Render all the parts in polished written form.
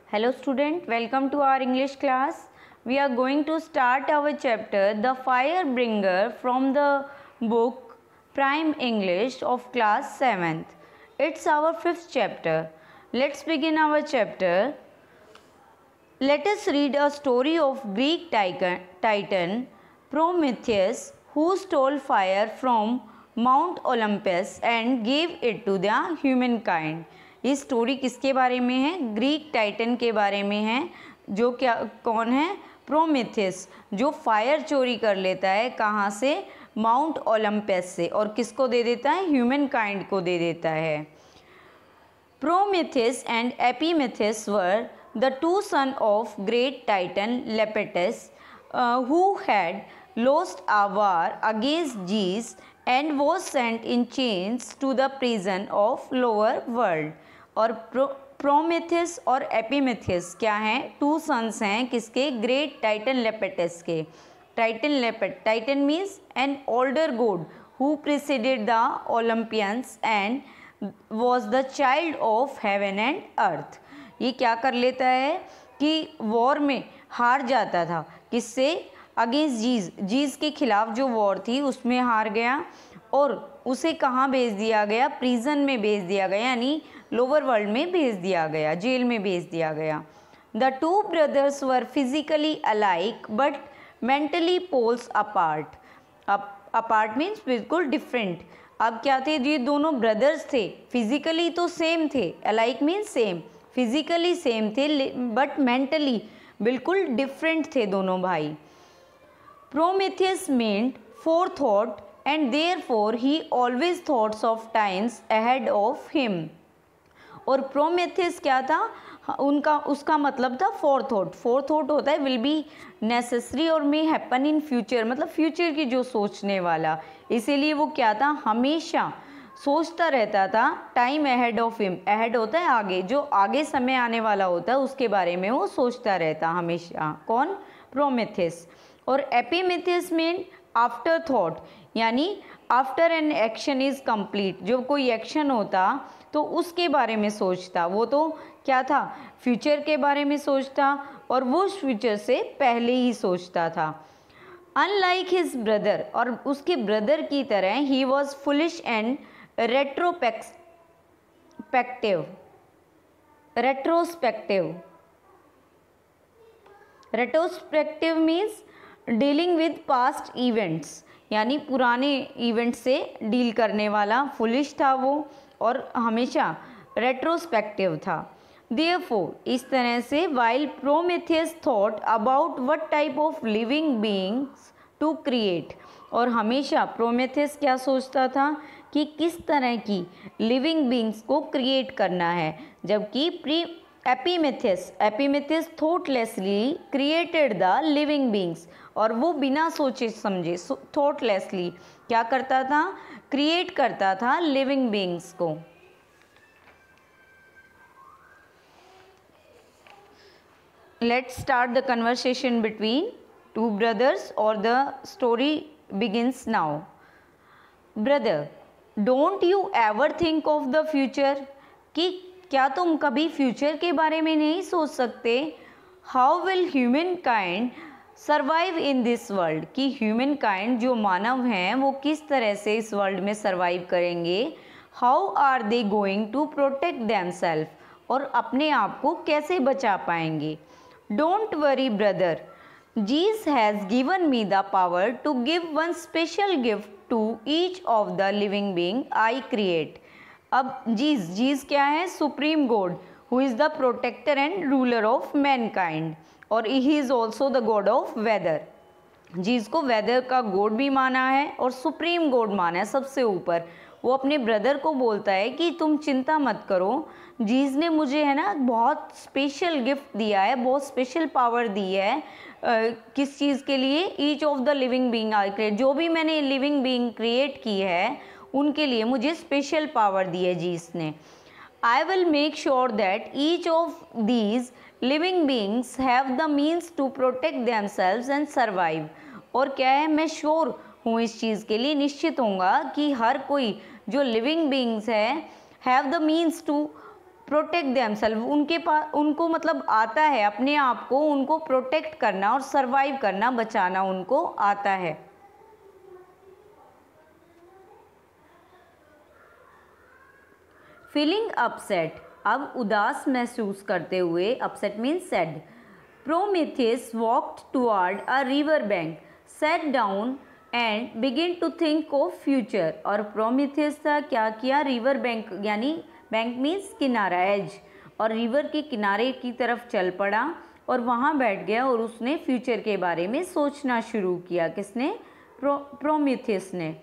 Hello student, welcome to our English class. We are going to start our chapter The Fire Bringer from the book Prime English of class 7th. It's our 5th chapter. Let's begin our chapter. Let us read a story of Greek titan Prometheus, who stole fire from Mount Olympus and gave it to the humankind. ये story किसके बारे में है? Greek Titan के बारे में है, जो कौन है? प्रोमेथियस, जो फायर चोरी कर लेता है कहाँ से? माउंट ओलंपस से, और किसको दे देता है? ह्यूमन काइंड को दे देता है. Prometheus and Epimetheus were the two son of great Titan Iapetus who had lost a war against Zeus and was sent in chains to the prison of lower world. और Prometheus और एपिमेथियस क्या हैं? To sons हैं किसके? Great Titan लेपेटस के. Titan means an older God who preceded the Olympians and was the child of heaven and earth. ये क्या कर लेता है कि वॉर में हार जाता था. किससे? अगेंस्ट जीज के खिलाफ जो वॉर थी उसमें हार गया, और उसे कहाँ भेज दिया गया? प्रिजन में भेज दिया गया, यानी लोअर वर्ल्ड में भेज दिया गया, जेल में भेज दिया गया. The two brothers were physically alike but mentally poles apart. Apart means बिल्कुल डिफरेंट. अब क्या थे? ये दोनों ब्रदर्स थे, फिजिकली तो सेम थे, alike means same, physically same थे बट मेंटली बिल्कुल डिफरेंट थे दोनों भाई. Prometheus meant forethought and therefore he always thoughts of times ahead of him. और प्रोमेथियस क्या था? उसका मतलब था फोरथॉट. फोरथॉट होता है विल बी नेसेसरी और मे हैपन इन फ्यूचर, मतलब फ्यूचर की जो सोचने वाला. इसीलिए वो क्या था? हमेशा सोचता रहता था time ahead of him. Ahead होता है आगे, जो आगे समय आने वाला होता है उसके बारे में वो सोचता रहता हमेशा. कौन? प्रोमेथियस. और एपिमेथियस मीन आफ्टर थॉट, यानी after an action is complete. जो कोई एक्शन होता तो उसके बारे में सोचता. वो तो क्या था? फ्यूचर के बारे में सोचता, और वो फ्यूचर से पहले ही सोचता था. अनलाइक हिज ब्रदर, और उसके ब्रदर की तरह he was foolish and retrospective means dealing with past events, यानी पुराने इवेंट से डील करने वाला. फुलिश था वो, और हमेशा रेट्रोस्पेक्टिव था. देयरफॉर, इस तरह से, while Prometheus thought about what type of living beings to create, और हमेशा प्रोमेथियस क्या सोचता था कि किस तरह की लिविंग बीइंग्स को क्रिएट करना है, जबकि एपिमेथियस थॉटलेसली क्रिएटेड द लिविंग बीइंग्स, और वो बिना सोचे समझे थॉटलेसली क्या करता था? क्रिएट करता था लिविंग बीइंग्स को. Let's start the conversation between two brothers और the story begins now. Brother, don't you ever think of the future, कि क्या तुम कभी फ्यूचर के बारे में नहीं सोच सकते? How will human kind survive in this world, कि ह्यूमन काइंड जो मानव हैं वो किस तरह से इस वर्ल्ड में सर्वाइव करेंगे. How are they going to protect themselves, और अपने आप को कैसे बचा पाएंगे. Don't worry brother, Zeus has given me the power to give one special gift to each of the living being I create. अब जीस क्या है? Supreme god who is the protector and ruler of mankind, और he is also the god of weather. Zeus को weather का God भी माना है और सुप्रीम गॉड माना है, सबसे ऊपर. वो अपने ब्रदर को बोलता है कि तुम चिंता मत करो, जीस ने मुझे है ना बहुत स्पेशल गिफ्ट दिया है, बहुत स्पेशल पावर दी है. किस चीज़ के लिए? Each of the living being I create, जो भी मैंने लिविंग बीइंग क्रिएट की है उनके लिए मुझे स्पेशल पावर दी है जीस ने. I will make sure that each of these living beings have the means to protect themselves and survive. और क्या है? मैं श्योर हूँ इस चीज़ के लिए निश्चित होऊंगा कि हर कोई जो लिविंग बींग्स है have the means to protect themself, उनके पास उनको मतलब आता है अपने आप को उनको प्रोटेक्ट करना और सरवाइव करना, बचाना उनको आता है। फीलिंग अपसेट, अब उदास महसूस करते हुए, upset means sad, Prometheus walked toward a river bank, sat down and begin to think of future. और प्रोमेथियस था क्या किया, रिवर बैंक यानी बैंक मीन्स किनारा, एज, और रिवर के किनारे की तरफ चल पड़ा और वहाँ बैठ गया और उसने फ्यूचर के बारे में सोचना शुरू किया। किसने, प्रोमेथियस ने।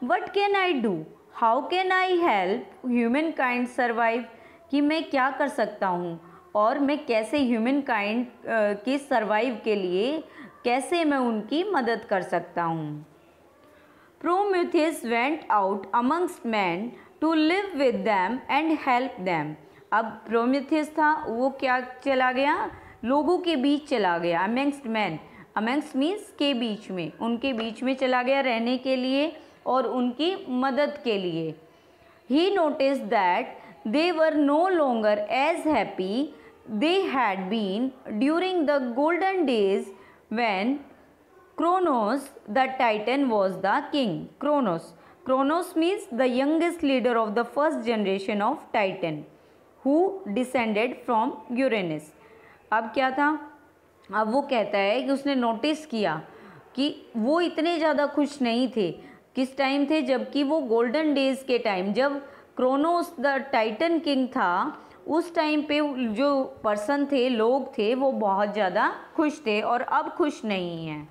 What can I do, how can I help human kind survive, कि मैं क्या कर सकता हूँ और मैं कैसे ह्यूमन काइंड के सर्वाइव के लिए कैसे मैं उनकी मदद कर सकता हूँ। Prometheus went out amongst man to live with them and help them. अब प्रोमेथियस था वो क्या चला गया, लोगों के बीच चला गया, अमंगस्ट मैन, अमंगस्ट मीन्स के बीच में, उनके बीच में चला गया रहने के लिए और उनकी मदद के लिए। He noticed that they were no longer as happy they had been during the golden days when Kronos the Titan was the king. Kronos means the youngest leader of the first generation of Titan who descended from Uranus. अब क्या था, अब वो कहता है कि उसने notice किया कि वो इतने ज़्यादा खुश नहीं थे, किस टाइम थे, जबकि वो गोल्डन डेज के टाइम जब क्रोनोस द टाइटन किंग था उस टाइम पे जो पर्सन थे, लोग थे, वो बहुत ज़्यादा खुश थे और अब खुश नहीं हैं।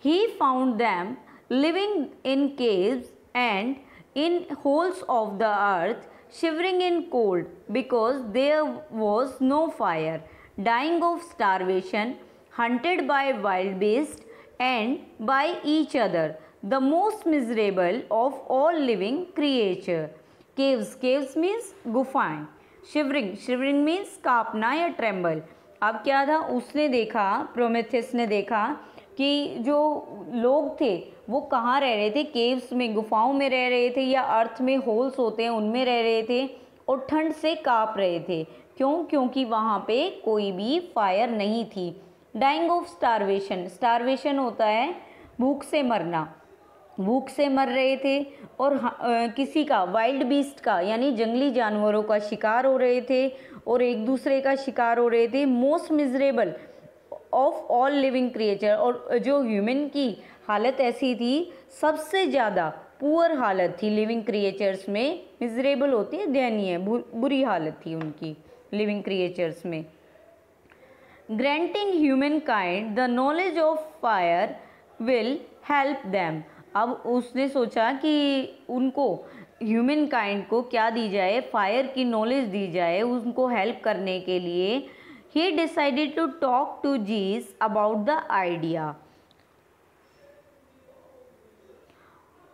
He found them living in caves and in holes of the earth, shivering in cold because there was no fire, dying of starvation, hunted by wild beasts and by each other, the most miserable of all living creature. Caves means गुफाएं, shivering means कांपना या tremble। अब क्या था, उसने देखा, Prometheus ने देखा कि जो लोग थे वो कहाँ रह रहे थे, केव्स में, गुफाओं में रह रहे थे या अर्थ में होल्स होते हैं उनमें रह रहे थे और ठंड से काँप रहे थे। क्यों, क्योंकि वहाँ पे कोई भी फायर नहीं थी। डाइंग ऑफ स्टारवेशन, स्टारवेशन होता है भूख से मरना, भूख से मर रहे थे और किसी का, वाइल्ड बीस्ट का यानी जंगली जानवरों का शिकार हो रहे थे और एक दूसरे का शिकार हो रहे थे। Most miserable of all living creature, और जो ह्यूमन की हालत ऐसी थी, सबसे ज़्यादा पुअर हालत थी लिविंग क्रिएचर्स में। मिजरेबल होती है दयनीय, बुरी हालत थी उनकी लिविंग क्रिएचर्स में। Granting human kind the knowledge of fire will help them. अब उसने सोचा कि उनको, ह्यूमन काइंड को क्या दी जाए, फायर की नॉलेज दी जाए उनको हेल्प करने के लिए। He decided to talk to Zeus about the idea.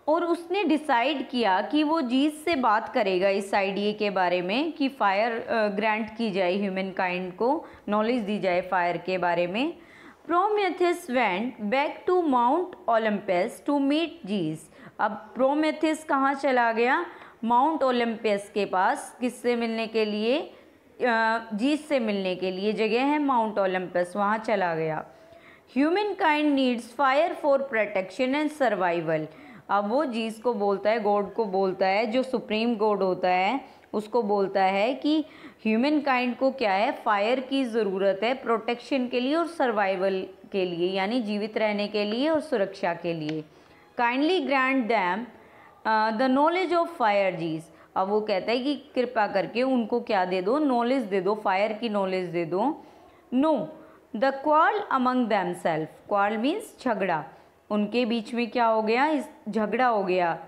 और उसने डिसाइड किया कि वो जीस से बात करेगा इस आइडिया के बारे में कि फायर ग्रांट की जाए, ह्यूमन काइंड को नॉलेज दी जाए फायर के बारे में। Prometheus went back to Mount Olympus to meet Zeus. अब प्रोमेथियस कहाँ चला गया, माउंट ओलंपस के पास, किससे मिलने के लिए, जीस से मिलने के लिए जगह है माउंट ओलंपस, वहाँ चला गया। Human kind needs fire for protection and survival. अब वो जीस को बोलता है, गॉड को बोलता है, जो सुप्रीम गॉड होता है उसको बोलता है कि ह्यूमन काइंड को क्या है, फायर की ज़रूरत है प्रोटेक्शन के लिए और सर्वाइवल के लिए, यानी जीवित रहने के लिए और सुरक्षा के लिए। Kindly grant them the knowledge of fire जीस। अब वो कहता है कि कृपा करके उनको क्या दे दो, नॉलेज दे दो, फायर की नॉलेज दे दो। Know the quarrel among them self, quarrel means झगड़ा, उनके बीच में क्या हो गया, इस झगड़ा हो गया।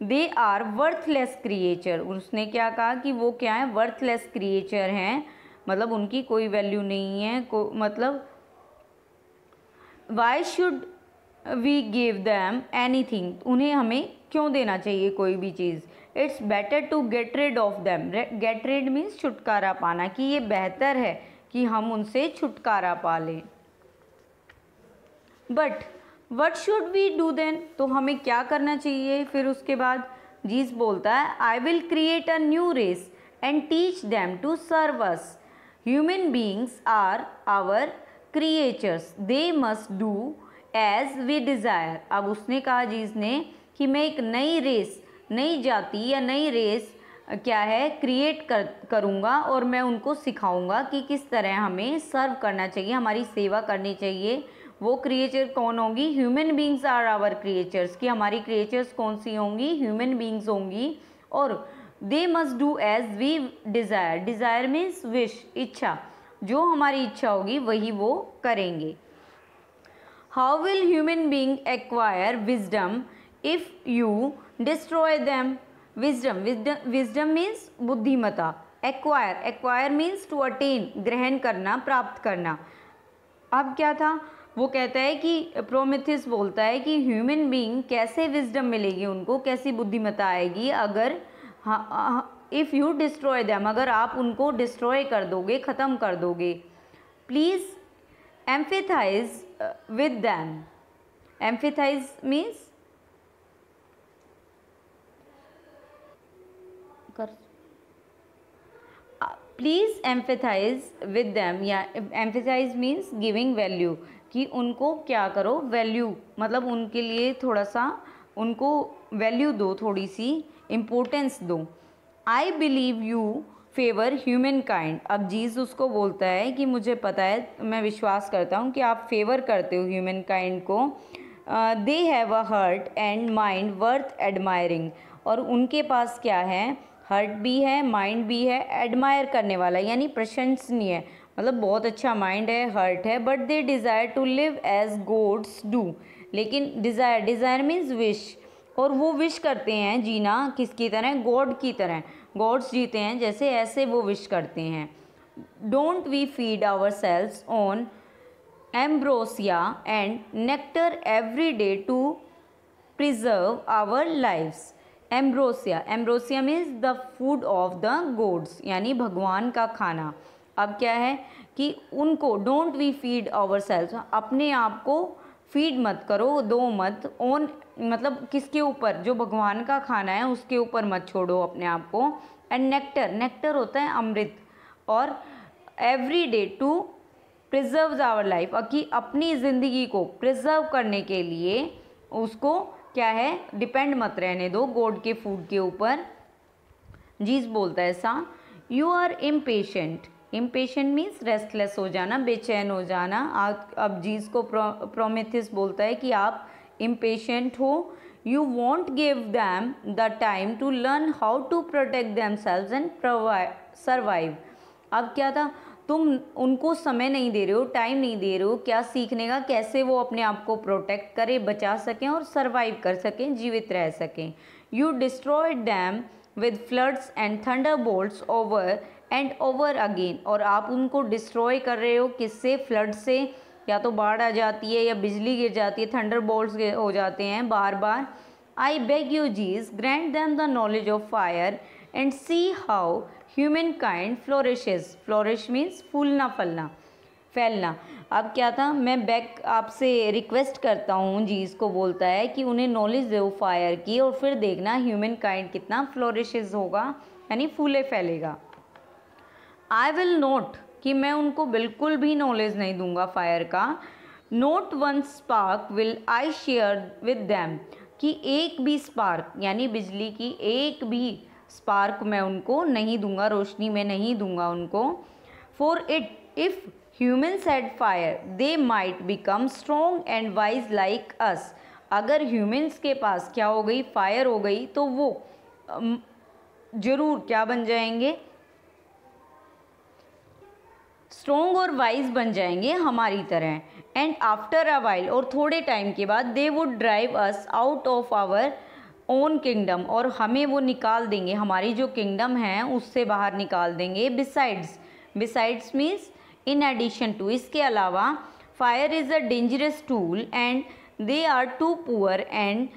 दे आर वर्थलेस क्रिएचर, उसने क्या कहा कि वो क्या है, वर्थलेस क्रिएचर हैं, मतलब उनकी कोई वैल्यू नहीं है, मतलब why should we give them anything, उन्हें हमें क्यों देना चाहिए कोई भी चीज़। It's better to get rid of them, get rid means छुटकारा पाना, कि ये बेहतर है कि हम उनसे छुटकारा पा लें। But what should we do then, तो हमें क्या करना चाहिए फिर उसके बाद। जीस बोलता है I will create a new race and teach them to serve us. Human beings are our creatures, they must do as we desire. अब उसने कहा जीस ने कि मैं एक नई रेस, नई जाति या नई रेस क्या है क्रिएट करूँगा और मैं उनको सिखाऊंगा कि किस तरह हमें सर्व करना चाहिए, हमारी सेवा करनी चाहिए। वो क्रिएचर कौन होंगी, human beings are our creatures, कि हमारी क्रिएचर्स कौन सी होंगी, ह्यूमन बींग्स होंगी। और they must do as we desire, desire means wish, इच्छा, जो हमारी इच्छा होगी वही वो करेंगे। How will human being acquire wisdom if you destroy them. Wisdom means बुद्धिमता। एक्वायर मीन्स टू अटेन, ग्रहण करना, प्राप्त करना। अब क्या था, वो कहता है कि प्रोमेथियस बोलता है कि ह्यूमन बीइंग कैसे विजडम मिलेगी उनको, कैसी बुद्धिमता आएगी अगर इफ़ यू डिस्ट्रॉय दैम, अगर आप उनको डिस्ट्रॉय कर दोगे, ख़त्म कर दोगे। Please empathize with them. Empathize means please empathize with them, या एम्फेथाइज मीन्स गिविंग वैल्यू, कि उनको क्या करो, वैल्यू मतलब उनके लिए थोड़ा सा उनको वैल्यू दो, थोड़ी सी इम्पोर्टेंस दो। I believe you favour human kind. अब जीस उसको बोलता है कि मुझे पता है, मैं विश्वास करता हूँ कि आप फेवर करते हो ह्यूमन काइंड को। They have a heart and mind worth admiring, और उनके पास क्या है, हार्ट भी है, माइंड भी है, एडमायर करने वाला यानी प्रशंसनीय, मतलब बहुत अच्छा माइंड है, हार्ट है। But they desire to live as gods do, लेकिन डिज़ायर मीन्स विश, और वो विश करते हैं जीना किसकी तरह, गॉड की तरह, गॉड्स जीते हैं जैसे, ऐसे वो विश करते हैं। Don't we feed ourselves on ambrosia and nectar every day to preserve our lives. Ambrosia means the food of the gods, यानी भगवान का खाना। अब क्या है कि उनको don't we feed ourselves, अपने आप को फीड मत करो, दो मत, ऑन मतलब किसके ऊपर, जो भगवान का खाना है उसके ऊपर मत छोड़ो अपने आप को। एंड नेक्टर होता है अमृत, और every day to preserve our life, कि अपनी ज़िंदगी को प्रिजर्व करने के लिए उसको क्या है, डिपेंड मत रहने दो गॉड के फूड के ऊपर। जीस बोलता है ऐसा। You are impatient, impatient means restless हो जाना, बेचैन हो जाना। अब जीस को प्रोमेथियस बोलता है कि आप इम्पेशेंट हो। You won't give them the time to learn how to protect themselves and survive. अब क्या था, तुम उनको समय नहीं दे रहे हो, टाइम नहीं दे रहे हो, क्या सीखने का, कैसे वो अपने आप को प्रोटेक्ट करें, बचा सकें और सर्वाइव कर सकें, जीवित रह सकें। You destroyed them with floods and thunderbolts over and over again, और आप उनको डिस्ट्रॉय कर रहे हो किससे, फ्लड से, या तो बाढ़ आ जाती है या बिजली गिर जाती है, थंडर बोल्ट्स हो जाते हैं बार बार। I beg you Zeus grant them the knowledge of fire and see how humankind flourishes. Flourish means फूलना, फलना, फैलना। अब क्या था, मैं बैक आपसे रिक्वेस्ट करता हूँ, जीस को बोलता है कि उन्हें नॉलेज दो फायर की, और फिर देखना ह्यूमन काइंड कितना फ्लोरिशेज होगा, यानी फूले फैलेगा। आई विल नोट, कि मैं उनको बिल्कुल भी नॉलेज नहीं दूंगा फायर का। Note one spark will I share with them, कि एक भी स्पार्क यानी बिजली की एक भी स्पार्क मैं उनको नहीं दूंगा, रोशनी में नहीं दूंगा उनको। For it if humans had fire they might become strong and wise like us. अगर ह्यूमन्स के पास क्या हो गई, फायर हो गई, तो वो जरूर क्या बन जाएंगे, स्ट्रॉन्ग और वाइज बन जाएंगे हमारी तरह। एंड आफ्टर अ वाइल, और थोड़े टाइम के बाद, they would drive us out of our own kingdom, और हमें वो निकाल देंगे, हमारी जो किंगडम है उससे बाहर निकाल देंगे। Besides means in addition to, इसके अलावा। Fire is a dangerous tool and they are too poor and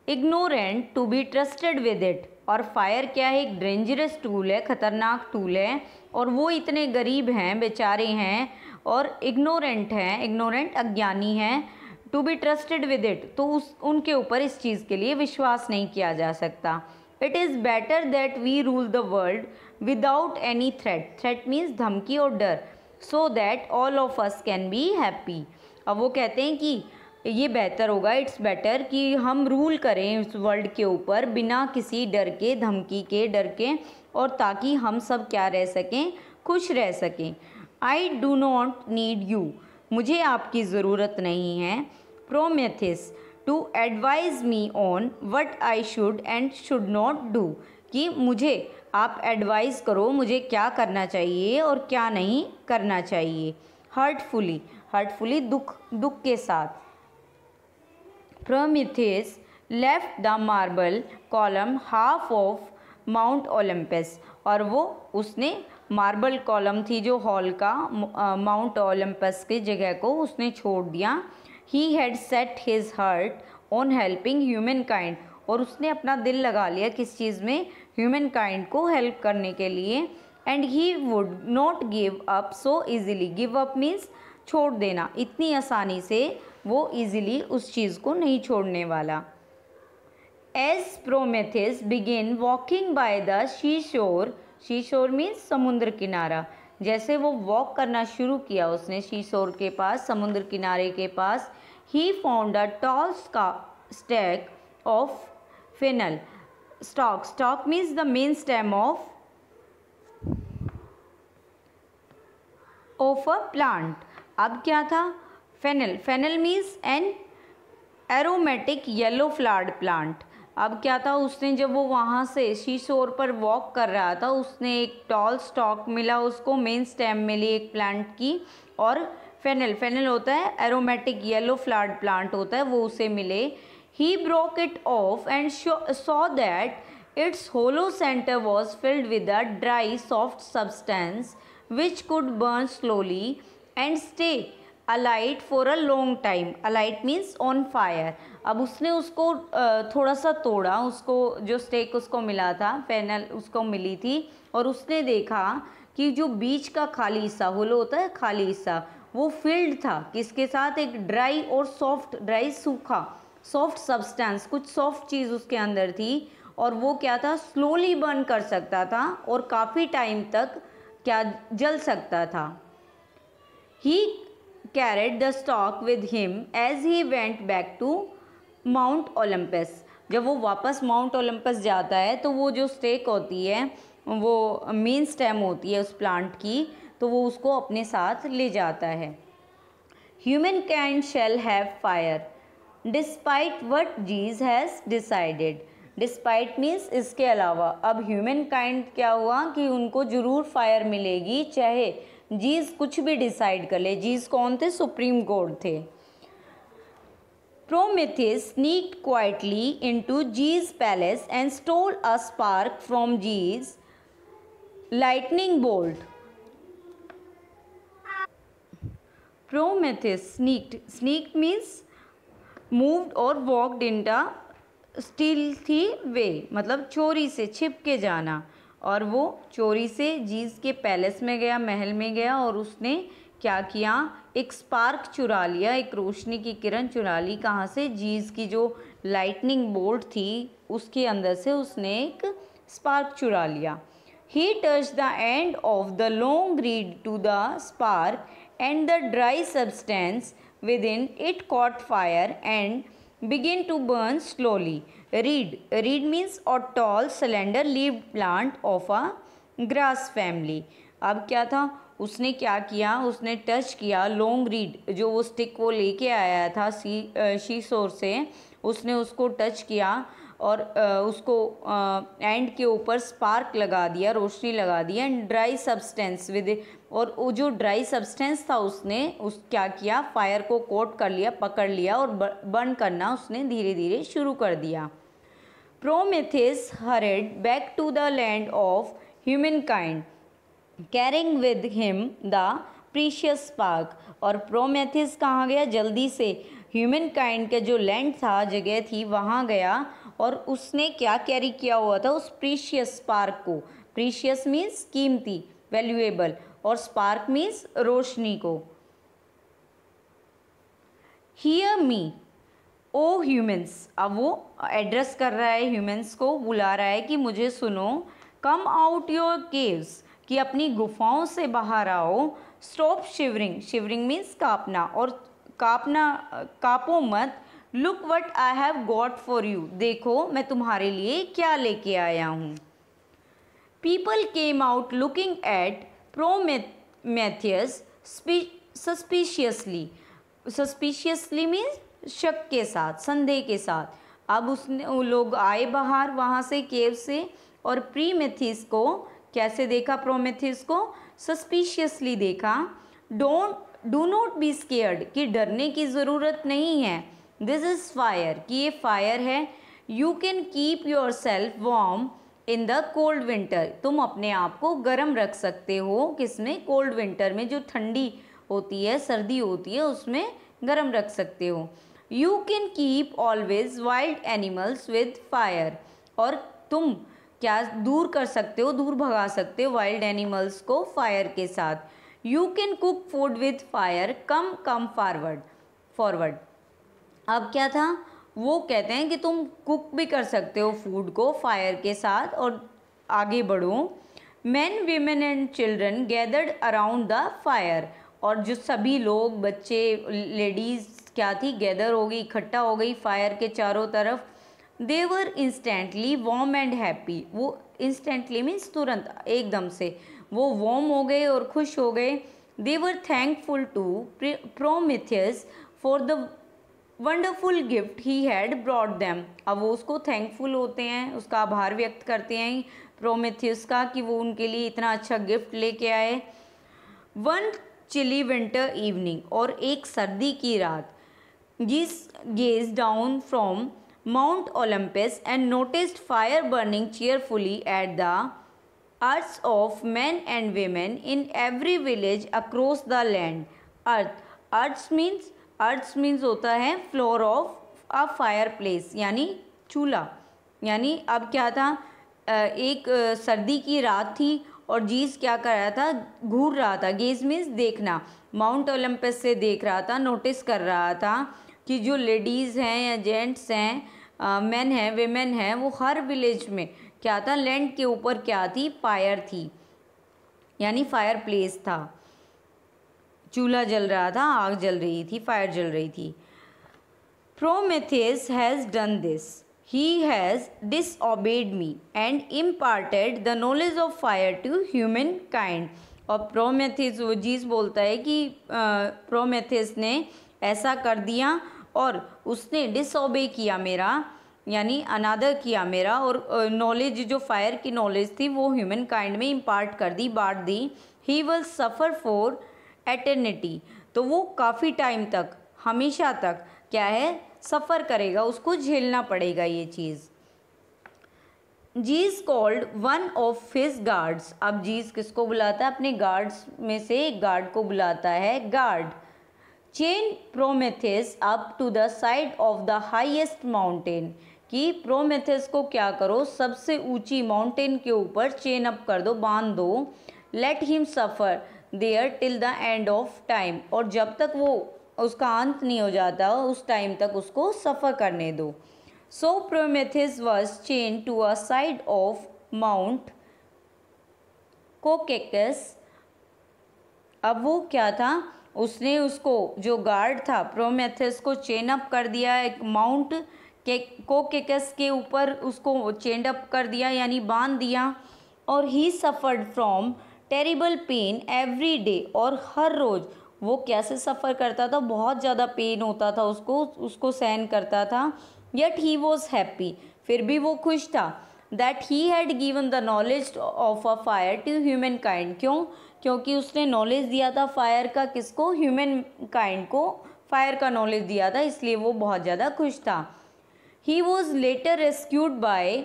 ignorant to be trusted with it. और फायर क्या है, एक डेंजरस टूल है, ख़तरनाक टूल है, और वो इतने गरीब हैं, बेचारे हैं, और इग्नोरेंट हैं, इग्नोरेंट अज्ञानी हैं, to be trusted with it, तो उनके ऊपर इस चीज़ के लिए विश्वास नहीं किया जा सकता। It is better that we rule the world without any threat, threat means धमकी और डर, so that all of us can be happy. अब वो कहते हैं कि ये बेहतर होगा, इट्स बेटर कि हम रूल करें इस वर्ल्ड के ऊपर बिना किसी डर के, धमकी के, डर के, और ताकि हम सब क्या रह सकें, खुश रह सकें। I do not need you, मुझे आपकी ज़रूरत नहीं है। Prometheus, to advise me on what I should and should not do, कि मुझे आप एडवाइस करो मुझे क्या करना चाहिए और क्या नहीं करना चाहिए। हर्टफुली, हर्टफुली दुख के साथ। Prometheus left the marble column half of Mount Olympus, और वो उसने मार्बल कॉलम थी जो हॉल का, माउंट ओलंपस की जगह को उसने छोड़ दिया। He had set his heart on helping humankind, और उसने अपना दिल लगा लिया किस चीज़ में, ह्यूमन काइंड को हेल्प करने के लिए। And he would not give up so easily, give up means छोड़ देना, इतनी आसानी से वो ईजिली उस चीज़ को नहीं छोड़ने वाला। As Prometheus begin walking by the seashore, सी शोर मीन्स समुद्र किनारा, जैसे वो वॉक करना शुरू किया उसने सी शोर के पास, समुद्र किनारे के पास। He found a tall stack of fennel, stalk, stalk means the main stem of a plant. अब क्या था, fennel, fennel means an aromatic yellow flowered plant. अब क्या था, उसने जब वो वहाँ से सी शोर पर वॉक कर रहा था, उसने एक टॉल स्टॉक मिला उसको, मेन स्टेम मिली एक प्लांट की, और फेनल, फेनल होता है एरोमेटिक येलो फ्लावर्ड प्लांट होता है, वो उसे मिले। He broke it off and saw that its hollow centre was filled with a dry soft substance which could burn slowly and stay alight for a long time. Alight means on fire. अब उसने उसको थोड़ा सा तोड़ा, उसको जो stake उसको मिला था, फेनल उसको मिली थी, और उसने देखा कि जो बीच का खाली हिस्सा, होलो होता है खाली हिस्सा, वो फिल्ड था किसके साथ, एक ड्राई और सॉफ्ट, ड्राई सूखा, सॉफ्ट सब्सटेंस, कुछ सॉफ्ट चीज़ उसके अंदर थी, और वो क्या था, स्लोली बर्न कर सकता था और काफ़ी टाइम तक क्या जल सकता था। He carried the stalk with him as he went back to Mount Olympus. जब वो वापस माउंट ओलंपस जाता है तो वो जो स्टेक होती है, वो मेन स्टेम होती है उस प्लांट की, तो वो उसको अपने साथ ले जाता है। Humankind shall have fire despite what Zeus has decided. Despite means इसके अलावा। अब ह्यूमन काइंड क्या हुआ कि उनको ज़रूर फायर मिलेगी, चाहे जीज कुछ भी डिसाइड कर ले। जीज कौन थे, सुप्रीम गॉड थे। Prometheus sneaked quietly into Zeus palace and stole a spark from Zeus lightning bolt. Prometheus sneaked, sneaked means moved और walked in the stealthy way, मतलब चोरी से, छिप के जाना, और वो चोरी से जीज के पैलेस में गया, महल में गया, और उसने क्या किया, एक स्पार्क चुरा लिया, एक रोशनी की किरण चुरा ली। कहाँ से, जीज की जो लाइटनिंग बोल्ट थी उसके अंदर से उसने एक स्पार्क चुरा लिया। He touch the end of the long reed to the spark and the dry substance within it caught fire and begin to burn slowly. Reed, reed means a tall slender leaved plant of a grass family. अब क्या था, उसने क्या किया, उसने touch किया long read, जो वो स्टिक वो लेके आया था सी शोर से, उसने उसको टच किया और उसको एंड के ऊपर स्पार्क लगा दिया, रोशनी लगा दिया, एंड ड्राई सब्सटेंस विद, और वो जो ड्राई सब्सटेंस था उसने उस क्या किया, फायर को कोट कर लिया, पकड़ लिया, और बर्न करना उसने धीरे धीरे शुरू कर दिया। Prometheus hurried back to the land of humankind carrying with him the precious spark. और प्रोमेथियस कहाँ गया, जल्दी से ह्यूमन काइंड का जो लैंड था, जगह थी, वहाँ गया, और उसने क्या कैरी किया हुआ था, उस प्रीशियस स्पार्क को। प्रीशियस मीन्स कीमती, वैल्यूएबल, और स्पार्क मीन्स रोशनी को। हियर मी ओ ह्यूमन्स। अब वो एड्रेस कर रहा है ह्यूमन्स को, बुला रहा है कि मुझे सुनो। कम आउट योर केव्स, कि अपनी गुफाओं से बाहर आओ। स्टॉप शिवरिंग, शिवरिंग मीन्स कांपना, और कांपना, कांपो मत। Look what I have got for you, देखो मैं तुम्हारे लिए क्या लेके आया हूँ। People came out looking at Prometheus suspiciously. Suspiciously means शक के साथ, संदेह के साथ। अब उसने, वो लोग आए बाहर वहाँ से, केव से, और प्रीमेथिस को कैसे देखा? प्रोमेथियस को सस्पिशियसली देखा। डू नॉट बी स्केयर्ड, कि डरने की ज़रूरत नहीं है। दिस इज़ फायर, कि ये फायर है। You can keep your self warm in the cold winter, तुम अपने आप को गर्म रख सकते हो। किसमें? कोल्ड विंटर में, जो ठंडी होती है, सर्दी होती है, उसमें गर्म रख सकते हो। You can keep always wild animals with fire, और तुम क्या दूर कर सकते हो, दूर भगा सकते हो वाइल्ड एनिमल्स को फायर के साथ। You can cook food with fire, come forward. अब क्या था? वो कहते हैं कि तुम कुक भी कर सकते हो फूड को फायर के साथ, और आगे बढ़ो। Man, women and children gathered around the fire, और जो सभी लोग, बच्चे, लेडीज़ क्या थी? गैदर हो गई, इकट्ठा हो गई फायर के चारों तरफ। दे वर इंस्टेंटली वार्म एंड हैप्पी, वो इंस्टेंटली मीन्स तुरंत, एकदम से वो वार्म हो गए और खुश हो गए। They were thankful to Prometheus for the wonderful gift he had brought them. अब वो उसको थैंकफुल होते हैं, उसका आभार व्यक्त करते हैं प्रोमेथियस का, कि वो उनके लिए इतना अच्छा गिफ्ट लेके आए। वन चिली विंटर इवनिंग, और एक सर्दी की रात, Jesus gauge down from mount Olympus and noticed fire burning cheerfully at the earths of men and women in every village across the land. Earth means होता है floor of a fire place, यानी चूल्हा। यानी अब क्या था? एक सर्दी की रात थी, और जीस क्या कर रहा था? घूर रहा था। गेज मीन्स देखना, माउंट ओलंपस से देख रहा था, नोटिस कर रहा था कि जो लेडीज़ हैं या जेंट्स हैं, मेन हैं, वेमेन हैं, वो हर विलेज में क्या था? लैंड के ऊपर क्या थी? फायर थी, यानी फायर प्लेस था, चूल्हा जल रहा था, आग जल रही थी, फायर जल रही थी। Prometheus has done this, he has disobeyed me and imparted the knowledge of fire to human kind. और प्रोमेथियस, वो जीस बोलता है कि प्रोमेथियस ने ऐसा कर दिया, और उसने डिसओबे किया मेरा, यानी अनादर किया मेरा, और नॉलेज, जो फायर की नॉलेज थी, वो ह्यूमन काइंड में इम्पार्ट कर दी, बांट दी। He will suffer for eternity, तो वो काफ़ी टाइम तक, हमेशा तक क्या है? सफ़र करेगा, उसको झेलना पड़ेगा ये चीज़। जीस called one of his guards, अब जीस किसको बुलाता है? अपने गार्ड्स में से एक गार्ड को बुलाता है। Guard, chain Prometheus up to the side of the highest mountain, कि प्रोमेथियस को क्या करो? सबसे ऊंची माउंटेन के ऊपर चेन अप कर दो, बांध दो। Let him suffer there till the end of time, और जब तक वो, उसका अंत नहीं हो जाता, उस टाइम तक उसको सफ़र करने दो। So Prometheus was chain to a side of mount Caucasus. अब वो क्या था? उसने उसको, जो गार्ड था, प्रोमेथियस को चेन अप कर दिया, एक माउंट कोकेकस के ऊपर उसको चेन अप कर दिया, यानी बांध दिया। और he suffered from terrible pain every day, और हर रोज़ वो कैसे सफ़र करता था? बहुत ज़्यादा पेन होता था उसको सहन करता था। येट ही वॉज हैप्पी, फिर भी वो खुश था। That he had given the knowledge of a fire to human kind, क्यों? क्योंकि उसने नॉलेज दिया था फायर का, किसको? ह्यूमन काइंड को फायर का नॉलेज दिया था, इसलिए वो बहुत ज़्यादा खुश था। He was later rescued by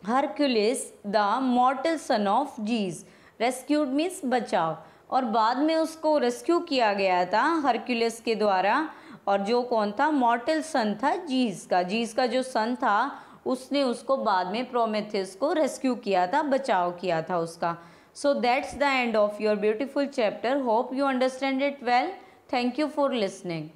Hercules the mortal son of Zeus. Rescued means बचाव, और बाद में उसको रेस्क्यू किया गया था हरक्यूलिस के द्वारा, और जो कौन था? मॉर्टल सन था जीस का। जीस का जो सन था, उसने उसको बाद में प्रोमेथियस को रेस्क्यू किया था, बचाव किया था उसका। So that's the end of your beautiful chapter. Hope you understand it well. Thank you for listening.